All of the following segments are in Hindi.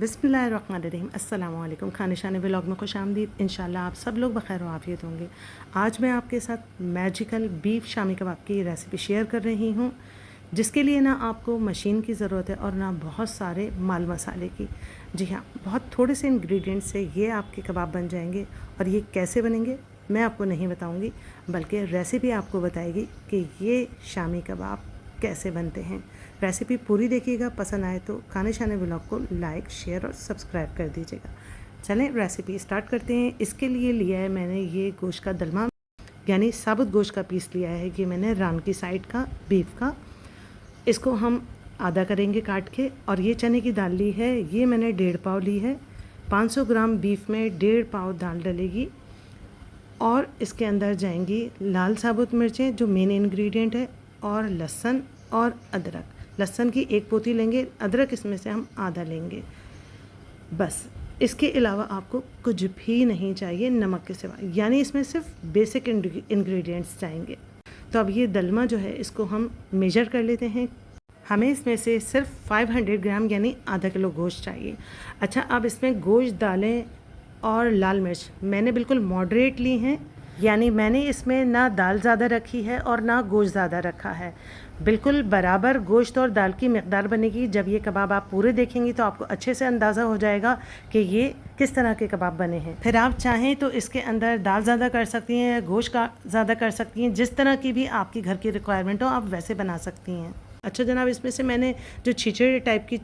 बिस्मिल्लाहिर्रहमानिर्रहीम अस्सलाम वालेकुम। खाने शाने व्लॉग में खुशामदीद। इंशाल्लाह आप सब लोग बखैर आफियत होंगे। आज मैं आपके साथ मैजिकल बीफ शामी कबाब की रेसिपी शेयर कर रही हूँ, जिसके लिए ना आपको मशीन की ज़रूरत है और ना बहुत सारे माल मसाले की। जी हाँ, बहुत थोड़े से इंग्रेडिएंट से ये आपके कबाब बन जाएंगे। और ये कैसे बनेंगे मैं आपको नहीं बताऊँगी, बल्कि रेसिपी आपको बताएगी कि ये शामी कबाब कैसे बनते हैं। रेसिपी पूरी देखिएगा, पसंद आए तो खाने शाने व्लॉग को लाइक शेयर और सब्सक्राइब कर दीजिएगा। चलें रेसिपी स्टार्ट करते हैं। इसके लिए लिया है मैंने ये गोश्त का दलमा, यानी साबुत गोश्त का पीस लिया है। ये मैंने रान की साइड का बीफ का, इसको हम आधा करेंगे काट के। और ये चने की दाल ली है, ये मैंने 1.5 पाव ली है। 500 ग्राम बीफ में 1.5 पाव दाल डलेगी। और इसके अंदर जाएंगी लाल साबुत मिर्चें जो मेन इंग्रेडिएंट है, और लहसुन और अदरक। लहसुन की 1 पोती लेंगे, अदरक इसमें से हम आधा लेंगे बस। इसके अलावा आपको कुछ भी नहीं चाहिए नमक के सिवा, यानी इसमें सिर्फ बेसिक इंग्रेडिएंट्स जाएंगे। तो अब ये दलमा जो है इसको हम मेजर कर लेते हैं। हमें इसमें से सिर्फ 500 ग्राम यानी आधा किलो गोश्त चाहिए। अच्छा, अब इसमें गोश्त डालें और लाल मिर्च मैंने बिल्कुल मॉडरेट ली हैं, यानी मैंने इसमें ना दाल ज़्यादा रखी है और ना गोश्त ज़्यादा रखा है। बिल्कुल बराबर गोश्त और दाल की मकदार बनेगी। जब ये कबाब आप पूरे देखेंगी तो आपको अच्छे से अंदाज़ा हो जाएगा कि ये किस तरह के कबाब बने हैं। फिर आप चाहें तो इसके अंदर दाल ज़्यादा कर सकती हैं या गोश्त का ज़्यादा कर सकती हैं, जिस तरह की भी आपकी घर की रिक्वायरमेंट हो आप वैसे बना सकती हैं। अच्छा जनाब, इसमें से मैंने जो छिछड़े टाइप की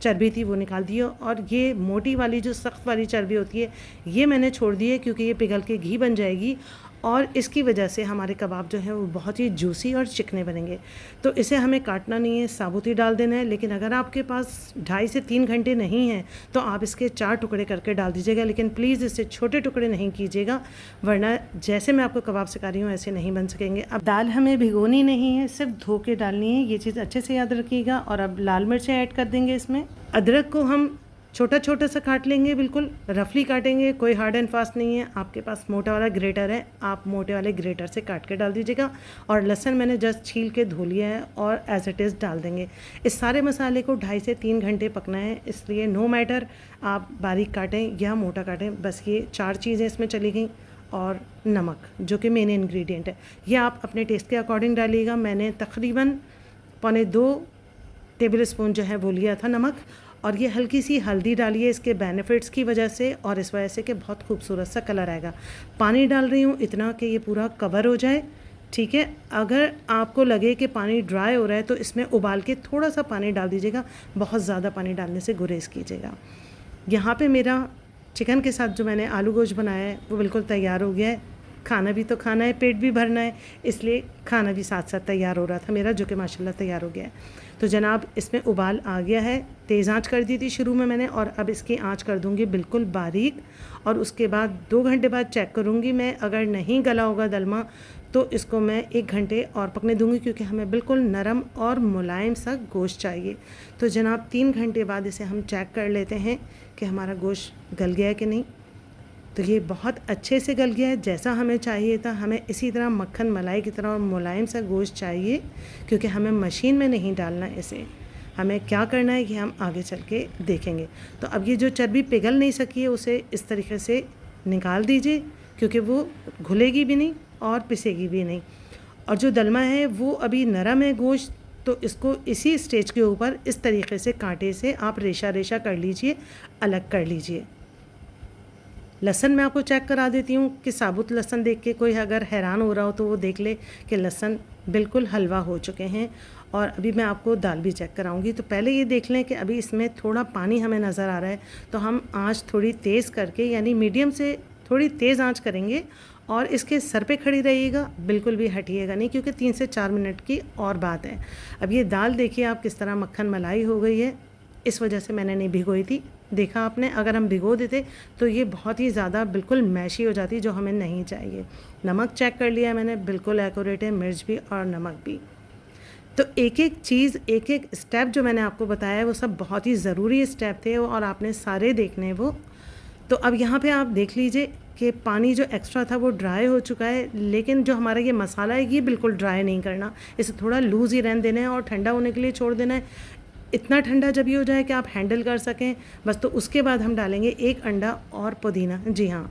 चर्बी थी वो निकाल दी है, और ये मोटी वाली जो सख्त वाली चर्बी होती है ये मैंने छोड़ दी है, क्योंकि ये पिघल के घी बन जाएगी और इसकी वजह से हमारे कबाब जो है वो बहुत ही जूसी और चिकने बनेंगे। तो इसे हमें काटना नहीं है, साबुत ही डाल देना है। लेकिन अगर आपके पास 2.5 से 3 घंटे नहीं हैं तो आप इसके 4 टुकड़े करके डाल दीजिएगा। लेकिन प्लीज़ इससे छोटे टुकड़े नहीं कीजिएगा, वरना जैसे मैं आपको कबाब सिखा रही हूँ ऐसे नहीं बन सकेंगे। अब दाल हमें भिगोनी नहीं है, सिर्फ धो के डालनी है, ये चीज़ अच्छे से याद रखिएगा। और अब लाल मिर्चें ऐड कर देंगे इसमें। अदरक को हम छोटा छोटा सा काट लेंगे, बिल्कुल रफली काटेंगे, कोई हार्ड एंड फास्ट नहीं है। आपके पास मोटा वाला ग्रेटर है, आप मोटे वाले ग्रेटर से काट के डाल दीजिएगा। और लहसुन मैंने जस्ट छील के धो लिया है और एज इट इज़ डाल देंगे। इस सारे मसाले को 2.5 से 3 घंटे पकना है, इसलिए नो मैटर आप बारीक काटें या मोटा काटें, बस ये 4 चीज़ें इसमें चली गई। और नमक जो कि मेन इंग्रेडिएंट है, ये आप अपने टेस्ट के अकॉर्डिंग डालिएगा। मैंने तकरीबन 1.25 टेबल स्पून जो है वो लिया था नमक। और ये हल्की सी हल्दी डालिए इसके बेनिफिट्स की वजह से, और इस वजह से कि बहुत खूबसूरत सा कलर आएगा। पानी डाल रही हूँ इतना कि ये पूरा कवर हो जाए, ठीक है। अगर आपको लगे कि पानी ड्राई हो रहा है तो इसमें उबाल के थोड़ा सा पानी डाल दीजिएगा, बहुत ज़्यादा पानी डालने से गुरेज कीजिएगा। यहाँ पे मेरा चिकन के साथ जो मैंने आलू गोश्त बनाया है वो बिल्कुल तैयार हो गया है। खाना भी तो खाना है, पेट भी भरना है, इसलिए खाना भी साथ साथ तैयार हो रहा था मेरा, जो कि माशाल्लाह तैयार हो गया है। तो जनाब इसमें उबाल आ गया है, तेज़ आंच कर दी थी शुरू में मैंने, और अब इसकी आंच कर दूंगी बिल्कुल बारीक। और उसके बाद 2 घंटे बाद चेक करूंगी मैं, अगर नहीं गला होगा दलमा तो इसको मैं 1 घंटे और पकने दूंगी, क्योंकि हमें बिल्कुल नरम और मुलायम सा गोश्त चाहिए। तो जनाब 3 घंटे बाद इसे हम चेक कर लेते हैं कि हमारा गोश्त गल गया है कि नहीं। तो ये बहुत अच्छे से गल गया है, जैसा हमें चाहिए था। हमें इसी तरह मक्खन मलाई की तरह और मुलायम सा गोश्त चाहिए, क्योंकि हमें मशीन में नहीं डालना इसे। हमें क्या करना है ये हम आगे चल के देखेंगे। तो अब ये जो चर्बी पिघल नहीं सकी है उसे इस तरीके से निकाल दीजिए, क्योंकि वो घुलेगी भी नहीं और पिसेगी भी नहीं। और जो दलमा है वो अभी नरम है गोश्त, तो इसको इसी स्टेज के ऊपर इस तरीके से कांटे से आप रेशा रेशा कर लीजिए, अलग कर लीजिए। लहसुन मैं आपको चेक करा देती हूँ कि साबुत लहसुन देख के कोई अगर हैरान हो रहा हो तो वो देख ले कि लहसुन बिल्कुल हलवा हो चुके हैं। और अभी मैं आपको दाल भी चेक कराऊंगी। तो पहले ये देख लें कि अभी इसमें थोड़ा पानी हमें नज़र आ रहा है, तो हम आंच थोड़ी तेज़ करके, यानी मीडियम से थोड़ी तेज़ आंच करेंगे। और इसके सर पे खड़ी रहिएगा, बिल्कुल भी हटिएगा नहीं, क्योंकि 3 से 4 मिनट की और बात है। अब ये दाल देखिए आप किस तरह मक्खन मलाई हो गई है, इस वजह से मैंने नहीं भिगोई थी। देखा आपने, अगर हम भिगो देते तो ये बहुत ही ज़्यादा बिल्कुल मैशी हो जाती, जो हमें नहीं चाहिए। नमक चेक कर लिया मैंने, बिल्कुल एक्यूरेट है, मिर्च भी और नमक भी। तो एक एक चीज़, एक एक स्टेप जो मैंने आपको बताया है वो सब बहुत ही ज़रूरी स्टेप थे, और आपने सारे देखने वो। तो अब यहाँ पे आप देख लीजिए कि पानी जो एक्स्ट्रा था वो ड्राई हो चुका है, लेकिन जो हमारा ये मसाला है ये बिल्कुल ड्राई नहीं करना, इसे थोड़ा लूज़ ही रहने देना है और ठंडा होने के लिए छोड़ देना है। इतना ठंडा जब ये हो जाए कि आप हैंडल कर सकें बस, तो उसके बाद हम डालेंगे 1 अंडा और पुदीना। जी हाँ,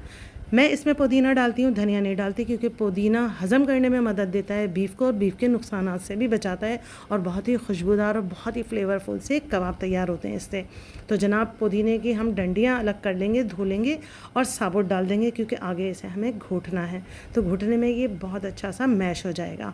मैं इसमें पुदीना डालती हूँ, धनिया नहीं डालती, क्योंकि पुदीना हज़म करने में मदद देता है बीफ को और बीफ के नुकसानात से भी बचाता है और बहुत ही खुशबूदार और बहुत ही फ्लेवरफुल से कबाब तैयार होते हैं इससे। तो जनाब पुदीने की हम डंडियाँ अलग कर लेंगे, धो लेंगे और साबुत डाल देंगे, क्योंकि आगे इसे हमें घोटना है। तो घोटने में ये बहुत अच्छा सा मैश हो जाएगा।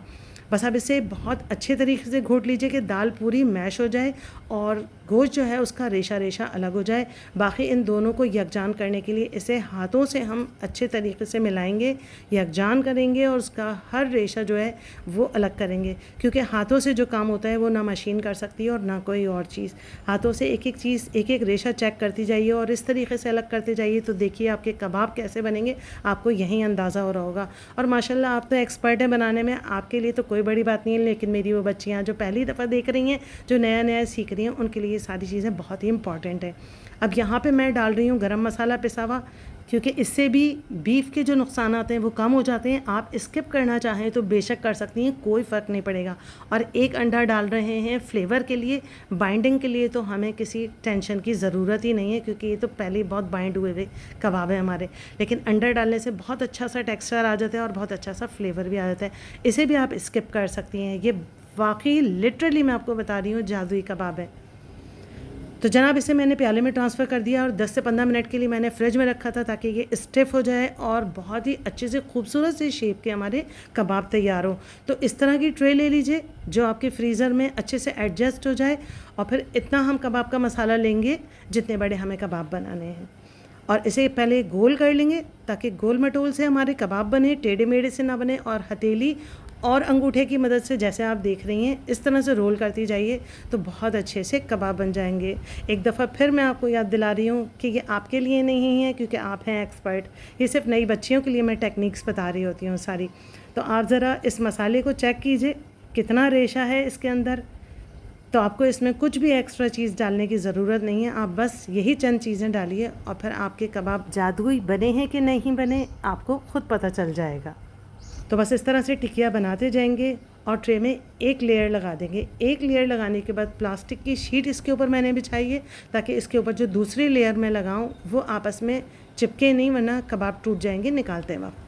बस अब इसे बहुत अच्छे तरीके से घोट लीजिए कि दाल पूरी मैश हो जाए और गोश्त जो है उसका रेशा रेशा अलग हो जाए। बाकी इन दोनों को यकजान करने के लिए इसे हाथों से हम अच्छे तरीके से मिलाएंगे, यकजान करेंगे और उसका हर रेशा जो है वो अलग करेंगे, क्योंकि हाथों से जो काम होता है वो ना मशीन कर सकती है और ना कोई और चीज़। हाथों से एक एक चीज़, एक एक रेशा चेक करती जाइए और इस तरीके से अलग करते जाइए, तो देखिए आपके कबाब कैसे बनेंगे, आपको यहीं अंदाज़ा हो रहा होगा। और माशाल्लाह आप तो एक्सपर्ट हैं बनाने में, आपके लिए तो कोई बड़ी बात नहीं है, लेकिन मेरी वो बच्चियाँ जो पहली दफ़ा देख रही हैं, जो नया नया सीख रही हैं, उनके लिए ये सारी चीज़ें बहुत ही इंपॉर्टेंट है। अब यहाँ पे मैं डाल रही हूँ गरम मसाला पिसा हुआ, क्योंकि इससे भी बीफ के जो नुकसान आते हैं वो कम हो जाते हैं। आप स्किप करना चाहें तो बेशक कर सकती हैं, कोई फ़र्क नहीं पड़ेगा। और 1 अंडा डाल रहे हैं फ्लेवर के लिए, बाइंडिंग के लिए तो हमें किसी टेंशन की ज़रूरत ही नहीं है, क्योंकि ये तो पहले ही बहुत बाइंड हुए हुए कबाब है हमारे। लेकिन अंडा डालने से बहुत अच्छा सा टेक्सचर आ जाता है और बहुत अच्छा सा फ्लेवर भी आ जाता है। इसे भी आप स्किप कर सकती हैं। ये वाकई लिटरली मैं आपको बता रही हूँ जादुई कबाब है। तो जनाब इसे मैंने प्याले में ट्रांसफ़र कर दिया और 10 से 15 मिनट के लिए मैंने फ्रिज में रखा था, ताकि ये स्टिफ़ हो जाए और बहुत ही अच्छे से खूबसूरत से शेप के हमारे कबाब तैयार हो। तो इस तरह की ट्रे ले लीजिए जो आपके फ्रीज़र में अच्छे से एडजस्ट हो जाए, और फिर इतना हम कबाब का मसाला लेंगे जितने बड़े हमें कबाब बनाने हैं, और इसे पहले गोल कर लेंगे ताकि गोल मटोल से हमारे कबाब बने, टेढ़े मेढ़े से ना बने। और हथेली और अंगूठे की मदद से, जैसे आप देख रही हैं, इस तरह से रोल करती जाइए तो बहुत अच्छे से कबाब बन जाएंगे। एक दफ़ा फिर मैं आपको याद दिला रही हूँ कि ये आपके लिए नहीं है, क्योंकि आप हैं एक्सपर्ट, ये सिर्फ नई बच्चियों के लिए मैं टेक्निक्स बता रही होती हूँ सारी। तो आप ज़रा इस मसाले को चेक कीजिए कितना रेशा है इसके अंदर। तो आपको इसमें कुछ भी एक्स्ट्रा चीज़ डालने की ज़रूरत नहीं है, आप बस यही चंद चीज़ें डालिए और फिर आपके कबाब जादुई बने हैं कि नहीं बने आपको ख़ुद पता चल जाएगा। तो बस इस तरह से टिकिया बनाते जाएंगे और ट्रे में एक लेयर लगा देंगे। एक लेयर लगाने के बाद प्लास्टिक की शीट इसके ऊपर मैंने बिछाई है, ताकि इसके ऊपर जो दूसरी लेयर मैं लगाऊं वो आपस में चिपके नहीं, वरना कबाब टूट जाएंगे निकालते वक्त।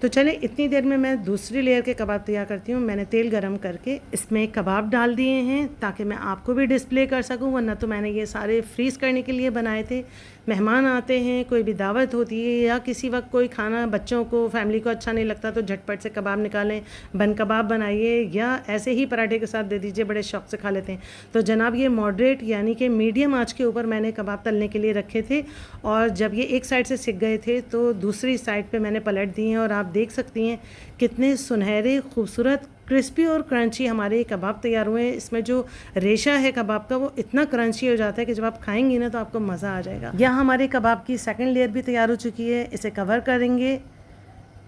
तो चले इतनी देर में मैं दूसरी लेयर के कबाब तैयार करती हूँ। मैंने तेल गरम करके इसमें कबाब डाल दिए हैं ताकि मैं आपको भी डिस्प्ले कर सकूँ, वरना तो मैंने ये सारे फ्रीज़ करने के लिए बनाए थे। मेहमान आते हैं, कोई भी दावत होती है, या किसी वक्त कोई खाना बच्चों को, फैमिली को अच्छा नहीं लगता, तो झटपट से कबाब निकालें, बन कबाब बनाइए या ऐसे ही पराठे के साथ दे दीजिए, बड़े शौक़ से खा लेते हैं। तो जनाब ये मॉडरेट यानी कि मीडियम आँच के ऊपर मैंने कबाब तलने के लिए रखे थे, और जब ये एक साइड से सिक गए थे तो दूसरी साइड पे मैंने पलट दिए हैं, और आप देख सकती हैं कितने सुनहरे, खूबसूरत, क्रिस्पी और क्रंची हमारे कबाब तैयार हुए हैं। इसमें जो रेशा है कबाब का वो इतना क्रंची हो जाता है कि जब आप खाएंगी ना तो आपको मज़ा आ जाएगा। यहाँ हमारे कबाब की सेकंड लेयर भी तैयार हो चुकी है। इसे कवर करेंगे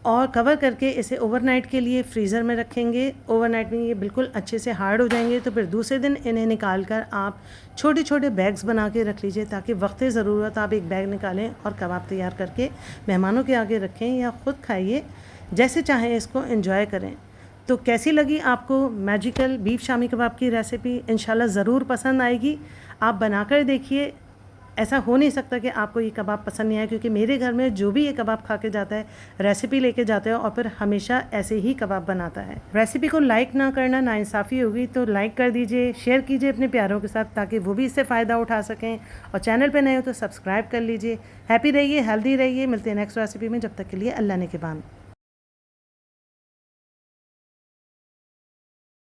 और कवर करके इसे ओवरनाइट के लिए फ्रीज़र में रखेंगे। ओवरनाइट में ये बिल्कुल अच्छे से हार्ड हो जाएंगे, तो फिर दूसरे दिन इन्हें निकाल कर आप छोटे छोटे बैग्स बना के रख लीजिए, ताकि वक्त ज़रूरत आप एक बैग निकालें और कबाब तैयार करके मेहमानों के आगे रखें या ख़ुद खाइए, जैसे चाहें इसको एंजॉय करें। तो कैसी लगी आपको मैजिकल बीफ शामी कबाब की रेसिपी? इंशाल्लाह ज़रूर पसंद आएगी। आप बनाकर देखिए, ऐसा हो नहीं सकता कि आपको ये कबाब पसंद नहीं आए, क्योंकि मेरे घर में जो भी ये कबाब खा के जाता है रेसिपी लेके जाता है और फिर हमेशा ऐसे ही कबाब बनाता है। रेसिपी को लाइक ना करना नाइंसाफ़ी होगी, तो लाइक कर दीजिए, शेयर कीजिए अपने प्यारों के साथ, ताकि वो भी इससे फ़ायदा उठा सकें। और चैनल पर नए हो तो सब्सक्राइब कर लीजिए। हैप्पी रहिए, हेल्दी रहिए। मिलते हैं नेक्स्ट रेसिपी में, जब तक के लिए अल्लाह ने के बान।